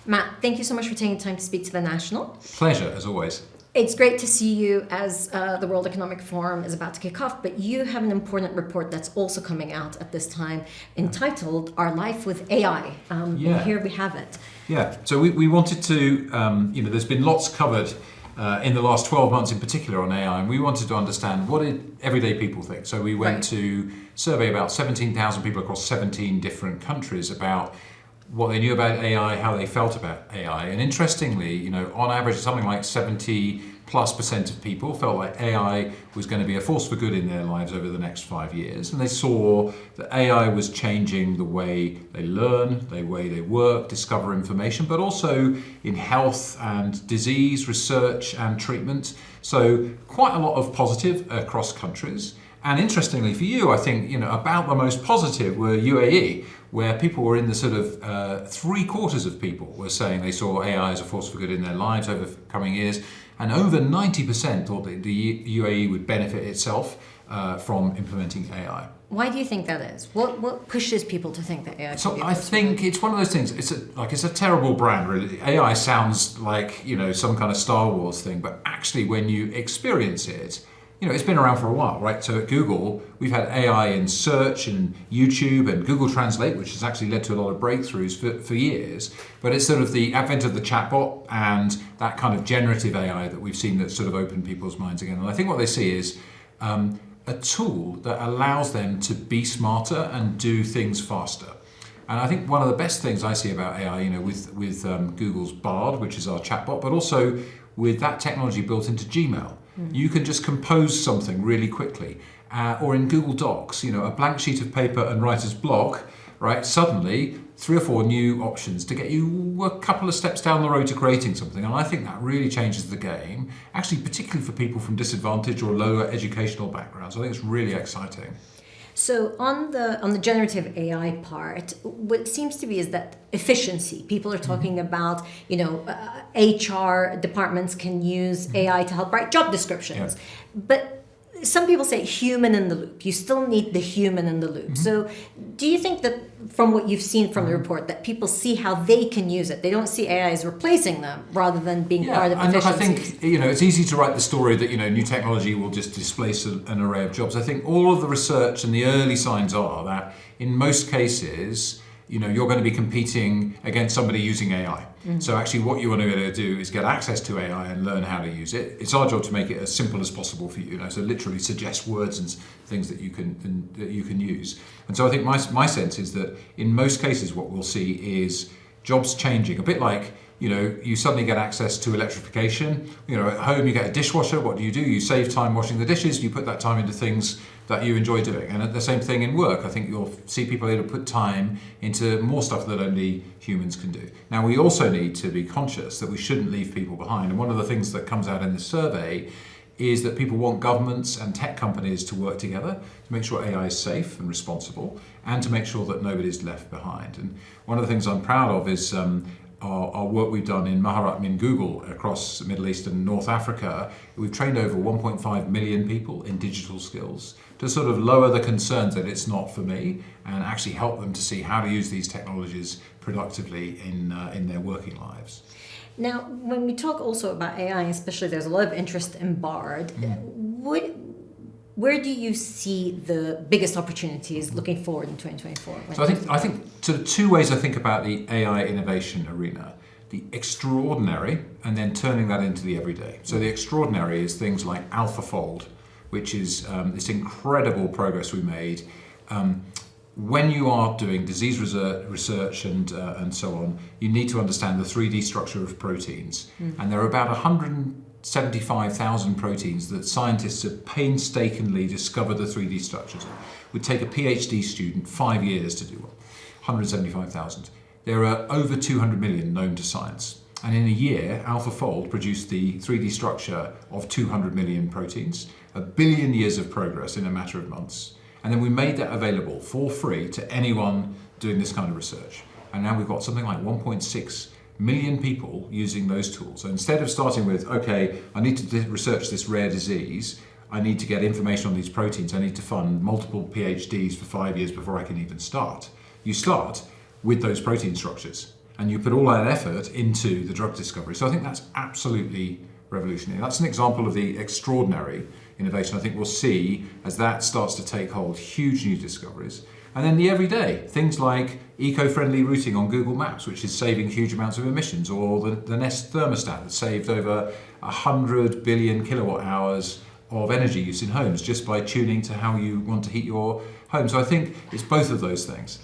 Matt, thank you so much for taking time to speak to the National. Pleasure, as always. It's great to see you as the World Economic Forum is about to kick off, but you have an important report that's also coming out at this time entitled Our Life with AI. And here we have it. Yeah, so we wanted to, there's been lots covered in the last 12 months in particular on AI, and we wanted to understand what did everyday people think. So we went to survey about 17,000 people across 17 different countries about what they knew about AI, how they felt about AI. And interestingly, on average, something like 70+% of people felt like AI was going to be a force for good in their lives over the next 5 years. And they saw that AI was changing the way they learn, the way they work, discover information, but also in health and disease research and treatment. So quite a lot of positive across countries. And interestingly for you, I think, about the most positive were UAE, where people were in the sort of 3/4 of people were saying they saw AI as a force for good in their lives over coming years. And over 90% thought that the UAE would benefit itself from implementing AI. Why do you think that is? What pushes people to think that AI? So I think it's one of those things. It's a terrible brand, really. AI sounds like some kind of Star Wars thing, but actually, when you experience it, it's been around for a while, right? So at Google, we've had AI in search and YouTube and Google Translate, which has actually led to a lot of breakthroughs for years. But it's sort of the advent of the chatbot and that kind of generative AI that we've seen that sort of opened people's minds again. And I think what they see is a tool that allows them to be smarter and do things faster. And I think one of the best things I see about AI, with Google's Bard, which is our chatbot, but also with that technology built into Gmail. You can just compose something really quickly. Or in Google Docs, a blank sheet of paper and writer's block, right? Suddenly, 3 or 4 new options to get you a couple of steps down the road to creating something. And I think that really changes the game, actually, particularly for people from disadvantaged or lower educational backgrounds. I think it's really exciting. So on the generative AI part, what it seems to be is that efficiency. People are talking about, HR departments can use AI to help write job descriptions. But some people say human in the loop. You still need the human in the loop. So do you think that from what you've seen from the report that people see how they can use it? They don't see AI as replacing them rather than being part of efficiency. I think, it's easy to write the story that, new technology will just displace an array of jobs. I think all of the research and the early signs are that in most cases, you're going to be competing against somebody using AI. So actually what you want to be able to do is get access to AI and learn how to use it. It's our job to make it as simple as possible for you, so literally suggest words and things that you can use. And so I think my sense is that in most cases what we'll see is jobs changing, a bit like you suddenly get access to electrification. At home you get a dishwasher. What do? You save time washing the dishes. You put that time into things that you enjoy doing. And the same thing in work. I think you'll see people able to put time into more stuff that only humans can do. Now, we also need to be conscious that we shouldn't leave people behind. And one of the things that comes out in the survey is that people want governments and tech companies to work together to make sure AI is safe and responsible and to make sure that nobody's left behind. And one of the things I'm proud of is our work we've done in Maharat in Google across the Middle East and North Africa. We've trained over 1.5 million people in digital skills to sort of lower the concerns that it's not for me and actually help them to see how to use these technologies productively in their working lives. Now, when we talk also about AI, especially there's a lot of interest in Bard. Where do you see the biggest opportunities looking forward in 2024? So I think sort of 2 ways I think about the AI innovation arena. The extraordinary and then turning that into the everyday. So the extraordinary is things like AlphaFold, which is this incredible progress we made. When you are doing disease research and so on, you need to understand the 3D structure of proteins. And there are about 175,000 proteins that scientists have painstakingly discovered the 3D structures of. It would take a PhD student 5 years to do one. 175,000. There are over 200 million known to science. And in a year, AlphaFold produced the 3D structure of 200 million proteins, 1 billion years of progress in a matter of months. And then we made that available for free to anyone doing this kind of research. And now we've got something like 1.6 million people using those tools. So instead of starting with, okay, I need to research this rare disease, I need to get information on these proteins, I need to fund multiple PhDs for 5 years before I can even start. You start with those protein structures. and you put all that effort into the drug discovery. So I think that's absolutely revolutionary. That's an example of the extraordinary innovation I think we'll see as that starts to take hold, huge new discoveries. And then the everyday, things like eco-friendly routing on Google Maps, which is saving huge amounts of emissions, or the Nest thermostat that saved over 100 billion kilowatt hours of energy use in homes just by tuning to how you want to heat your home. So I think it's both of those things.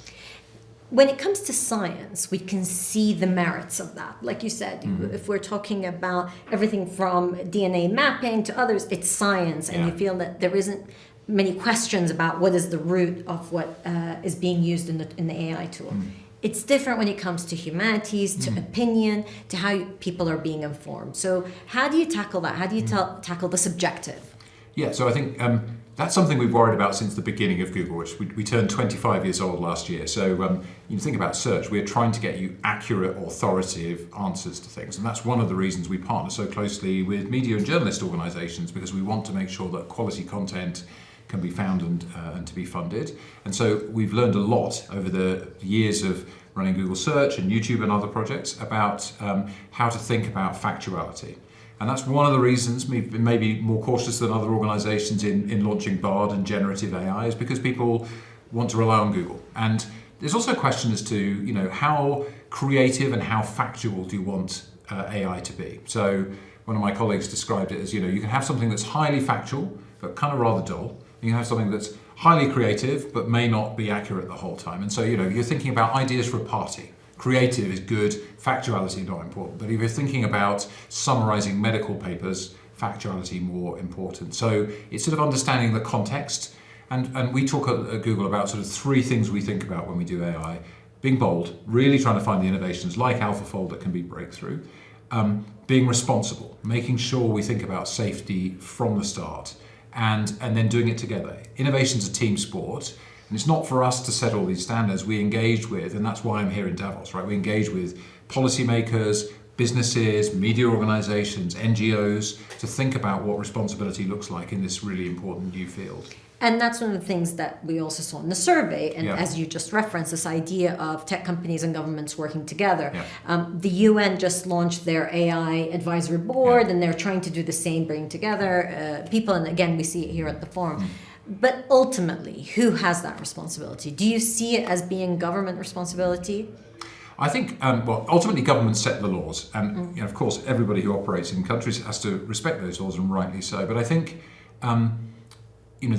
When it comes to science, we can see the merits of that. Like you said, if we're talking about everything from DNA mapping to others, it's science, and you feel that there isn't many questions about what is the root of what is being used in the AI tool. It's different when it comes to humanities, to opinion, to how people are being informed. So how do you tackle that? How do you tackle the subjective? Yeah, so I think that's something we've worried about since the beginning of Google, which we turned 25 years old last year. So you think about search, we're trying to get you accurate, authoritative answers to things. And that's one of the reasons we partner so closely with media and journalist organisations, because we want to make sure that quality content can be found and to be funded. And so we've learned a lot over the years of running Google Search and YouTube and other projects about how to think about factuality. And that's one of the reasons we've been maybe more cautious than other organizations in launching Bard and generative AI, is because people want to rely on Google. And there's also a question as to, how creative and how factual do you want AI to be? So one of my colleagues described it as, you can have something that's highly factual, but kind of rather dull. You can have something that's highly creative, but may not be accurate the whole time. And so, you're thinking about ideas for a party. Creative is good, factuality not important. But if you're thinking about summarizing medical papers, factuality more important. So it's sort of understanding the context. And we talk at Google about sort of three things we think about when we do AI. Being bold, really trying to find the innovations like AlphaFold that can be breakthrough. Being responsible, making sure we think about safety from the start. And then doing it together. Innovation's a team sport, and it's not for us to set all these standards. We engage with, and that's why I'm here in Davos, right? We engage with policymakers, businesses, media organizations, NGOs, to think about what responsibility looks like in this really important new field. And that's one of the things that we also saw in the survey. And as you just referenced, this idea of tech companies and governments working together. The UN just launched their AI advisory board, and they're trying to do the same, bring together people. And again, we see it here at the forum. But ultimately, who has that responsibility? Do you see it as being government responsibility? I think, ultimately governments set the laws. And of course, everybody who operates in countries has to respect those laws, and rightly so. But I think...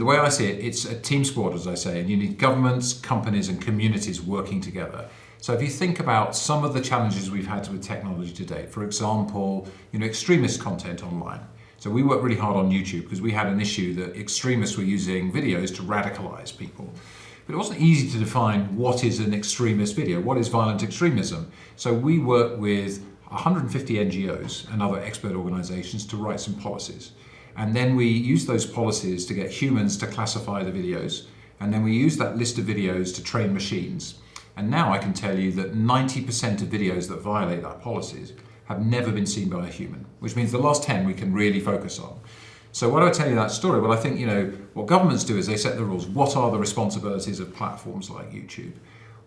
the way I see it, it's a team sport, as I say, and you need governments, companies, and communities working together. So if you think about some of the challenges we've had with technology to date, for example, extremist content online. So we worked really hard on YouTube because we had an issue that extremists were using videos to radicalize people. But it wasn't easy to define what is an extremist video, what is violent extremism. So we worked with 150 NGOs and other expert organizations to write some policies. And then we use those policies to get humans to classify the videos. And then we use that list of videos to train machines. And now I can tell you that 90% of videos that violate that policies have never been seen by a human, which means the last 10 we can really focus on. So why do I tell you that story? Well, I think, what governments do is they set the rules. What are the responsibilities of platforms like YouTube?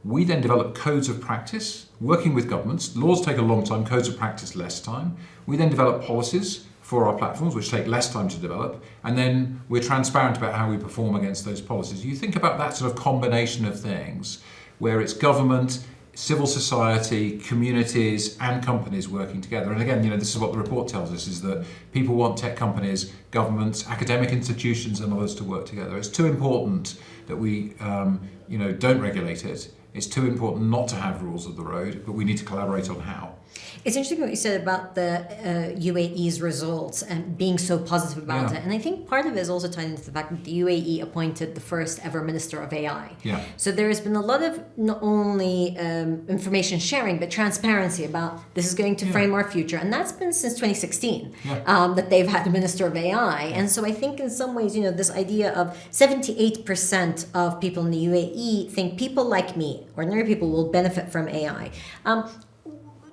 We then develop codes of practice, working with governments. Laws take a long time, codes of practice less time. We then develop policies for our platforms, which take less time to develop, and then we're transparent about how we perform against those policies. You think about that sort of combination of things, where it's government, civil society, communities, and companies working together. And again, this is what the report tells us, is that people want tech companies, governments, academic institutions, and others to work together. It's too important that we, don't regulate it. It's too important not to have rules of the road, but we need to collaborate on how. It's interesting what you said about the UAE's results and being so positive about it. And I think part of it is also tied into the fact that the UAE appointed the first ever minister of AI. So there has been a lot of not only information sharing, but transparency about this is going to frame our future. And that's been since 2016 that they've had a minister of AI. And so I think in some ways, this idea of 78% of people in the UAE think people like me, ordinary people, will benefit from AI.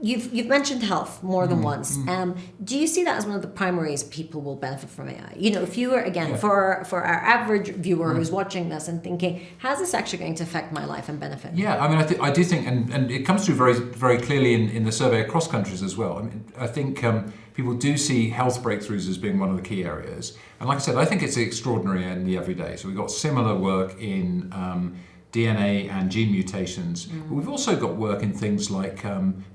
You've mentioned health more than once. Do you see that as one of the primary ways people will benefit from AI? If you were, again, for our average viewer who's watching this and thinking, how's this actually going to affect my life and benefit me? Yeah, I mean, I do think, and it comes through very, very clearly in the survey across countries as well. I mean, I think people do see health breakthroughs as being one of the key areas. And like I said, I think it's extraordinary in the everyday. So we've got similar work in DNA and gene mutations. But we've also got work in things like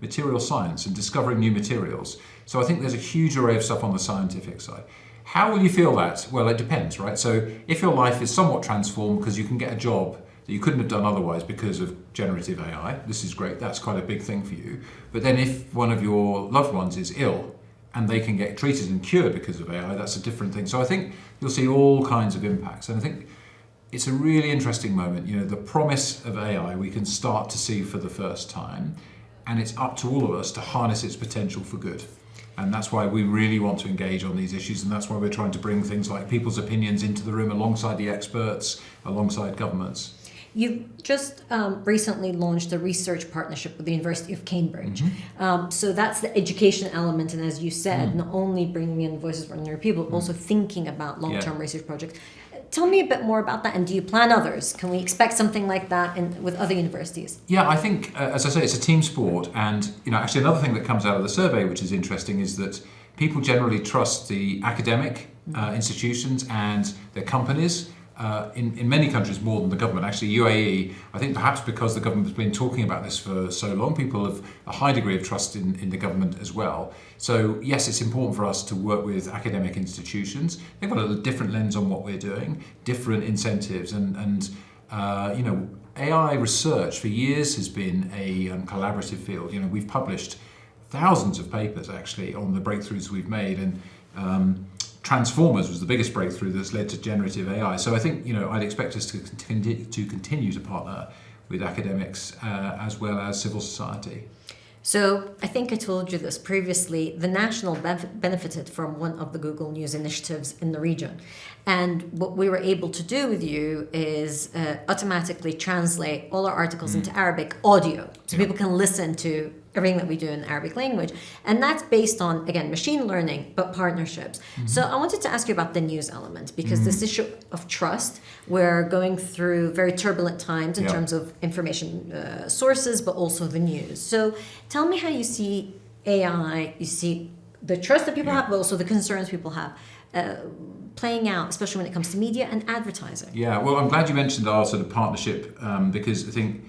material science and discovering new materials. So I think there's a huge array of stuff on the scientific side. How will you feel that? Well, it depends, right? So if your life is somewhat transformed because you can get a job that you couldn't have done otherwise because of generative AI, this is great, that's quite a big thing for you. But then if one of your loved ones is ill and they can get treated and cured because of AI, that's a different thing. So I think you'll see all kinds of impacts. And I think it's a really interesting moment. The promise of AI we can start to see for the first time, and it's up to all of us to harness its potential for good. And that's why we really want to engage on these issues, and that's why we're trying to bring things like people's opinions into the room alongside the experts, alongside governments. You've just recently launched a research partnership with the University of Cambridge. So that's the education element, and as you said, not only bringing in voices from ordinary people, but also thinking about long-term research projects. Tell me a bit more about that, and do you plan others? Can we expect something like that with other universities? Yeah, I think, as I say, it's a team sport, and actually another thing that comes out of the survey, which is interesting, is that people generally trust the academic institutions and their companies. In many countries more than the government. Actually, UAE, I think perhaps because the government has been talking about this for so long, people have a high degree of trust in the government as well. So yes, it's important for us to work with academic institutions. They've got a different lens on what we're doing, different incentives, and AI research for years has been a collaborative field. We've published thousands of papers actually on the breakthroughs we've made, and Transformers was the biggest breakthrough that's led to generative AI. So I think I'd expect us to continue to partner with academics as well as civil society. So I think I told you this previously. The National benefited from one of the Google News initiatives in the region. And what we were able to do with you is automatically translate all our articles into Arabic audio. So people can listen to everything that we do in Arabic language. And that's based on, again, machine learning, but partnerships. So I wanted to ask you about the news element, because this issue of trust, we're going through very turbulent times in terms of information sources, but also the news. So tell me how you see AI, you see the trust that people have, but also the concerns people have playing out, especially when it comes to media and advertising. Yeah, well, I'm glad you mentioned our sort of partnership because I think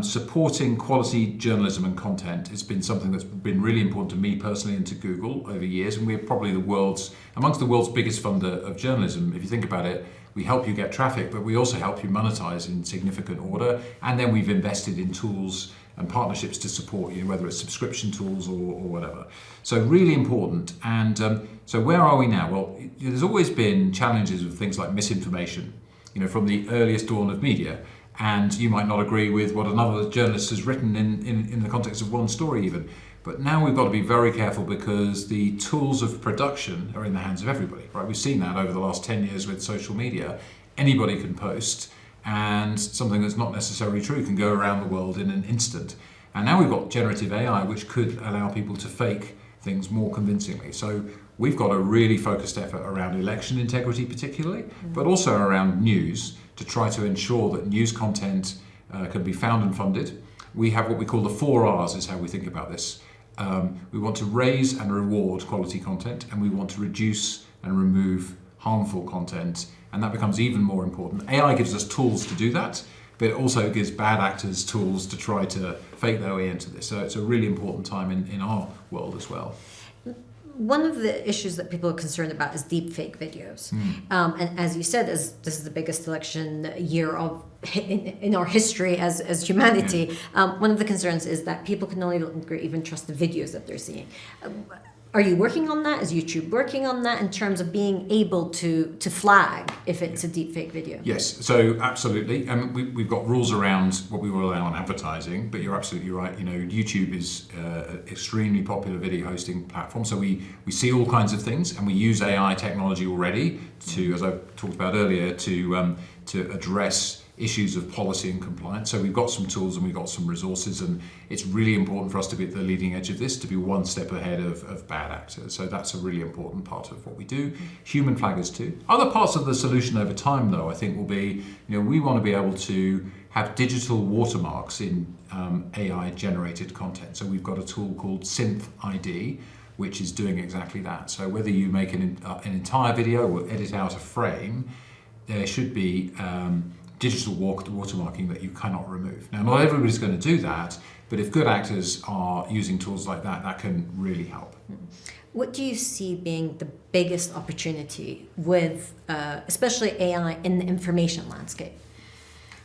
supporting quality journalism and content has been something that's been really important to me personally and to Google over years, and we're probably amongst the world's biggest funder of journalism. If you think about it, we help you get traffic, but we also help you monetize in significant order, and then we've invested in tools and partnerships to support you, whether it's subscription tools or whatever. So really important. And so where are we now? Well, there's always been challenges with things like misinformation, from the earliest dawn of media. And you might not agree with what another journalist has written in the context of one story even. But now we've got to be very careful because the tools of production are in the hands of everybody, right? We've seen that over the last 10 years with social media. Anybody can post, and something that's not necessarily true can go around the world in an instant. And now we've got generative AI, which could allow people to fake things more convincingly. So we've got a really focused effort around election integrity particularly, but also around news, to try to ensure that news content can be found and funded. We have what we call the 4 R's is how we think about this. We want to raise and reward quality content, and we want to reduce and remove harmful content, and that becomes even more important. AI gives us tools to do that, but it also gives bad actors tools to try to fake their way into this. So it's a really important time in our world as well. One of the issues that people are concerned about is deepfake videos. And as you said, this is the biggest election year in our history as humanity. One of the concerns is that people can no longer even trust the videos that they're seeing. Are you working on that? Is YouTube working on that in terms of being able to flag if it's a deepfake video? Yes, so absolutely. We've got rules around what we will allow on advertising, but you're absolutely right. YouTube is an extremely popular video hosting platform, so we see all kinds of things, and we use AI technology already to, as I talked about earlier, to address issues of policy and compliance. So we've got some tools and we've got some resources, and it's really important for us to be at the leading edge of this, to be one step ahead of bad actors. So that's a really important part of what we do. Human flaggers too. Other parts of the solution over time, though, I think will be, we want to be able to have digital watermarks in AI-generated content. So we've got a tool called Synth ID, which is doing exactly that. So whether you make an entire video or edit out a frame, there should be digital watermarking that you cannot remove. Now, not everybody's going to do that, but if good actors are using tools like that, that can really help. What do you see being the biggest opportunity with, especially AI in the information landscape?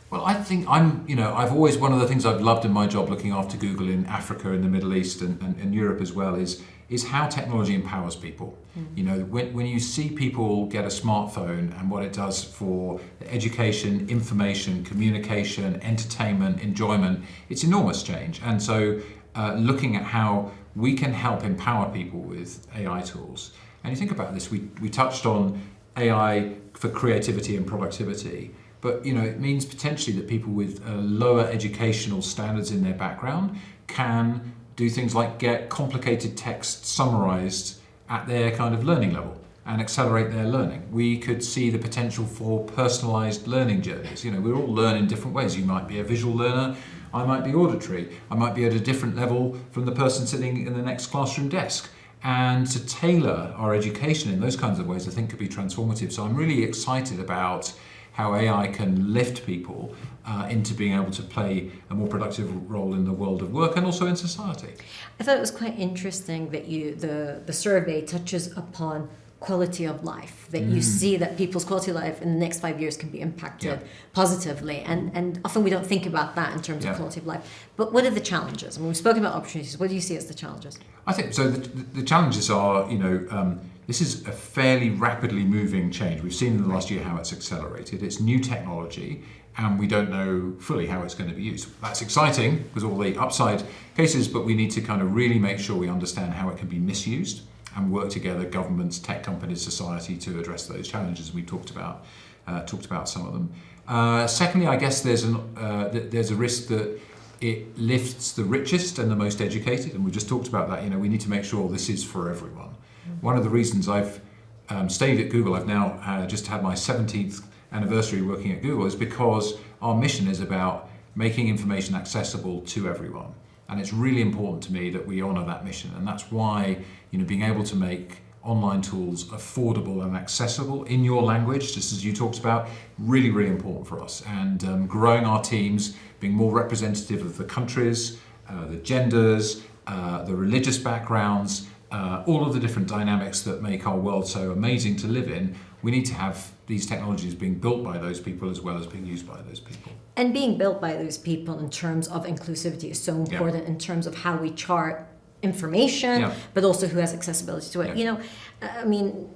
Well, I think I've always, one of the things I've loved in my job looking after Google in Africa, in the Middle East and Europe as well is how technology empowers people. When you see people get a smartphone and what it does for education, information, communication, entertainment, enjoyment, it's enormous change. And so looking at how we can help empower people with AI tools. And you think about this, we touched on AI for creativity and productivity. But it means potentially that people with lower educational standards in their background can do things like get complicated text summarized at their kind of learning level and accelerate their learning. We could see the potential for personalized learning journeys. We all learn in different ways. You might be a visual learner, I might be auditory, I might be at a different level from the person sitting in the next classroom desk. And to tailor our education in those kinds of ways, I think could be transformative. So I'm really excited about how AI can lift people into being able to play a more productive role in the world of work and also in society. I thought it was quite interesting that the survey touches upon quality of life, that you see that people's quality of life in the next 5 years can be impacted positively, and often we don't think about that in terms of quality of life. But what are the challenges? I mean, we've spoken about opportunities. What do you see as the challenges? I think so. The challenges are, this is a fairly rapidly moving change. We've seen in the last year how it's accelerated. It's new technology, and we don't know fully how it's going to be used. That's exciting because all the upside cases, but we need to kind of really make sure we understand how it can be misused and work together, governments, tech companies, society, to address those challenges. We talked about some of them. Secondly, I guess there's a risk that it lifts the richest and the most educated, and we just talked about that. We need to make sure this is for everyone. One of the reasons I've stayed at Google, I've now just had my 17th anniversary working at Google, is because our mission is about making information accessible to everyone. And it's really important to me that we honour that mission. And that's why being able to make online tools affordable and accessible in your language, just as you talked about, really, really important for us. And growing our teams, being more representative of the countries, the genders, the religious backgrounds, all of the different dynamics that make our world so amazing to live in. We need to have these technologies being built by those people as well as being used by those people. And being built by those people in terms of inclusivity is so important in terms of how we chart information, but also who has accessibility to it. I mean,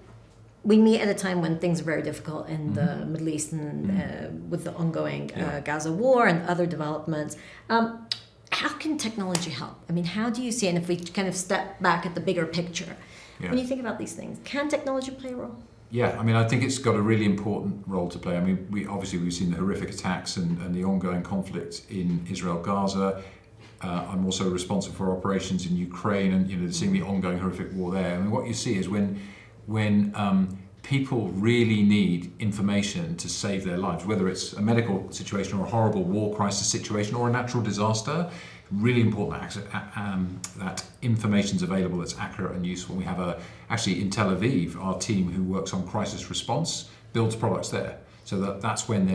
we meet at a time when things are very difficult in the Middle East and with the ongoing Gaza war and other developments. How can technology help? I mean, how do you see it? And if we kind of step back at the bigger picture, when you think about these things, can technology play a role? Yeah, I mean, I think it's got a really important role to play. I mean, we've seen the horrific attacks and the ongoing conflict in Israel, Gaza. I'm also responsible for operations in Ukraine, and seeing the ongoing horrific war there. I mean, what you see is when people really need information to save their lives, whether it's a medical situation or a horrible war crisis situation or a natural disaster, really important that information's available that's accurate and useful. We have actually in Tel Aviv, our team who works on crisis response builds products there. So that's when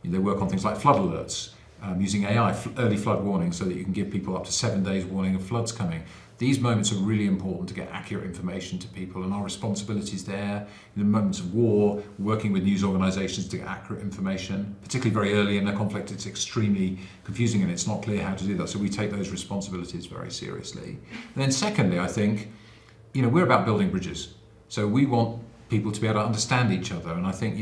they work on things like flood alerts, using AI, early flood warning, so that you can give people up to 7 days warning of floods coming. These moments are really important to get accurate information to people, and our responsibilities there. In the moments of war, working with news organisations to get accurate information, particularly very early in the conflict, it's extremely confusing and it's not clear how to do that. So we take those responsibilities very seriously. And then secondly, I think, we're about building bridges. So we want people to be able to understand each other, and I think,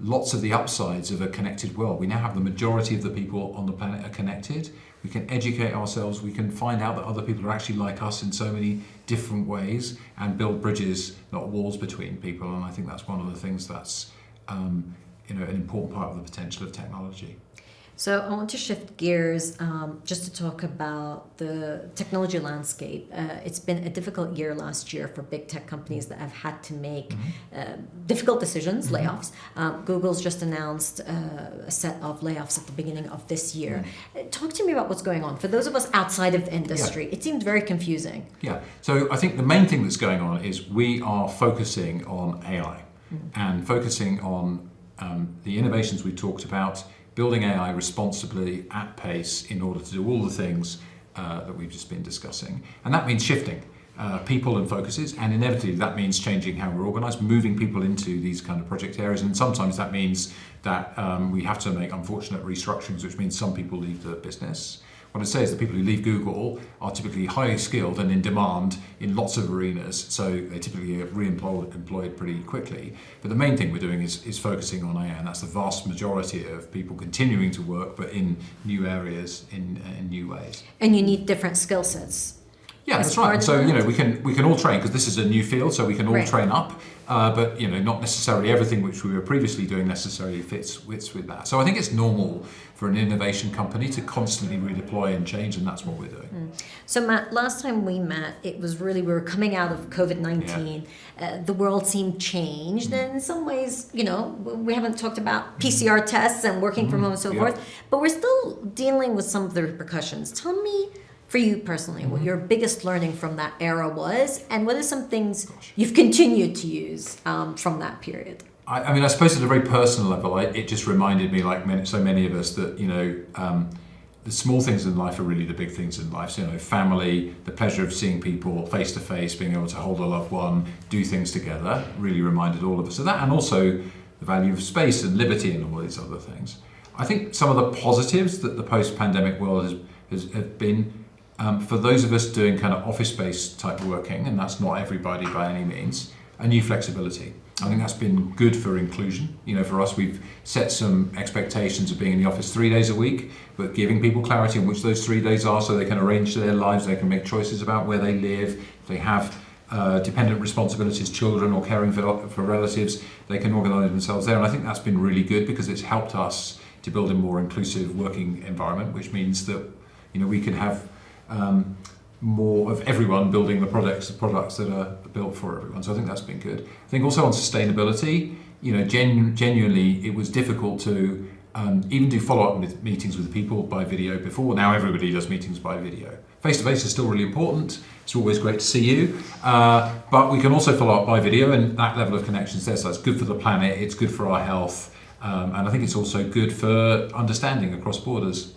lots of the upsides of a connected world. We now have the majority of the people on the planet are connected. We can educate ourselves. We can find out that other people are actually like us in so many different ways and build bridges, not walls between people. And I think that's one of the things that's an important part of the potential of technology. So I want to shift gears just to talk about the technology landscape. It's been a difficult year last year for big tech companies that have had to make difficult decisions, layoffs. Google's just announced a set of layoffs at the beginning of this year. Talk to me about what's going on. For those of us outside of the industry, it seems very confusing. Yeah, so I think the main thing that's going on is we are focusing on AI and focusing on the innovations we talked about, building AI responsibly at pace in order to do all the things that we've just been discussing. And that means shifting people and focuses, and inevitably that means changing how we're organised, moving people into these kind of project areas. And sometimes that means that we have to make unfortunate restructurings, which means some people leave the business. What I say is the people who leave Google are typically highly skilled and in demand in lots of arenas, so they typically get employed pretty quickly. But the main thing we're doing is focusing on AI, and that's the vast majority of people continuing to work, but in new areas, in new ways. And you need different skill sets. Yeah, that's right. So we can all train, because this is a new field, so we can all train up. But not necessarily everything which we were previously doing necessarily fits with that. So I think it's normal for an innovation company to constantly redeploy and change, and that's what we're doing. So Matt, last time we met, it was really, we were coming out of COVID-19. The world seemed changed, and in some ways, we haven't talked about PCR tests and working from home and so forth, but we're still dealing with some of the repercussions. Tell me, for you personally, what your biggest learning from that era was, and what are some things you've continued to use from that period? I mean, I suppose at a very personal level, it just reminded me, like so many of us, that the small things in life are really the big things in life. So, family, the pleasure of seeing people face to face, being able to hold a loved one, do things together, really reminded all of us of that, and also the value of space and liberty and all these other things. I think some of the positives that the post-pandemic world has been. For those of us doing kind of office-based type working, and that's not everybody by any means, a new flexibility. I think that's been good for inclusion. For us, we've set some expectations of being in the office 3 days a week, but giving people clarity on which those 3 days are, so they can arrange their lives, they can make choices about where they live, if they have dependent responsibilities, children, or caring for relatives, they can organise themselves there. And I think that's been really good, because it's helped us to build a more inclusive working environment, which means that we can have more of everyone building the products that are built for everyone. So I think that's been good. I think also on sustainability, genuinely it was difficult to even do follow-up meetings with people by video before. Now everybody does meetings by video. Face-to-face is still really important. It's always great to see you. But we can also follow up by video, and that level of connection is there. So it's good for the planet, it's good for our health, and I think it's also good for understanding across borders.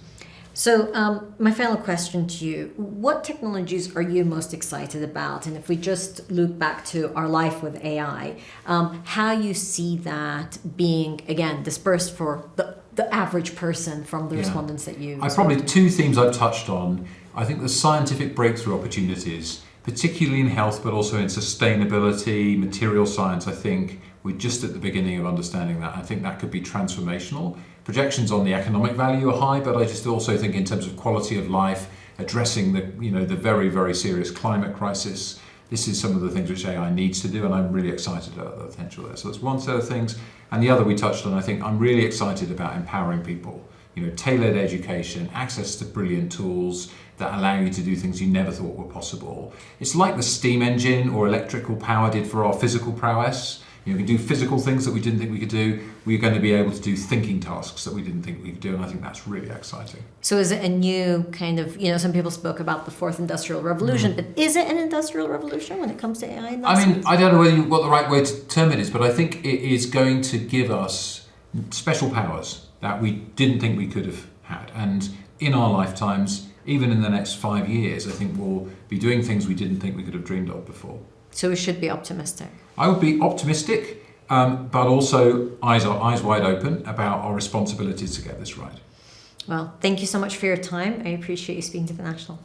So my final question to you, what technologies are you most excited about? And if we just look back to our life with AI, how you see that being, again, dispersed for the average person from the respondents that you... Probably two themes I've touched on. I think the scientific breakthrough opportunities, particularly in health, but also in sustainability, material science, I think we're just at the beginning of understanding that. I think that could be transformational. Projections on the economic value are high, but I just also think in terms of quality of life, addressing the very, very serious climate crisis, this is some of the things which AI needs to do, and I'm really excited about the potential there. So that's one set of things. And the other we touched on, I think I'm really excited about empowering people. Tailored education, access to brilliant tools that allow you to do things you never thought were possible. It's like the steam engine or electrical power did for our physical prowess. We can do physical things that we didn't think we could do. We're going to be able to do thinking tasks that we didn't think we could do, and I think that's really exciting. So is it a new kind of, some people spoke about the fourth industrial revolution, but is it an industrial revolution when it comes to AI in that sense? I don't know what the right way to term it is, but I think it is going to give us special powers that we didn't think we could have had. And in our lifetimes, even in the next 5 years, I think we'll be doing things we didn't think we could have dreamed of before. So we should be optimistic. I would be optimistic, but also eyes wide open about our responsibilities to get this right. Well, thank you so much for your time. I appreciate you speaking to The National.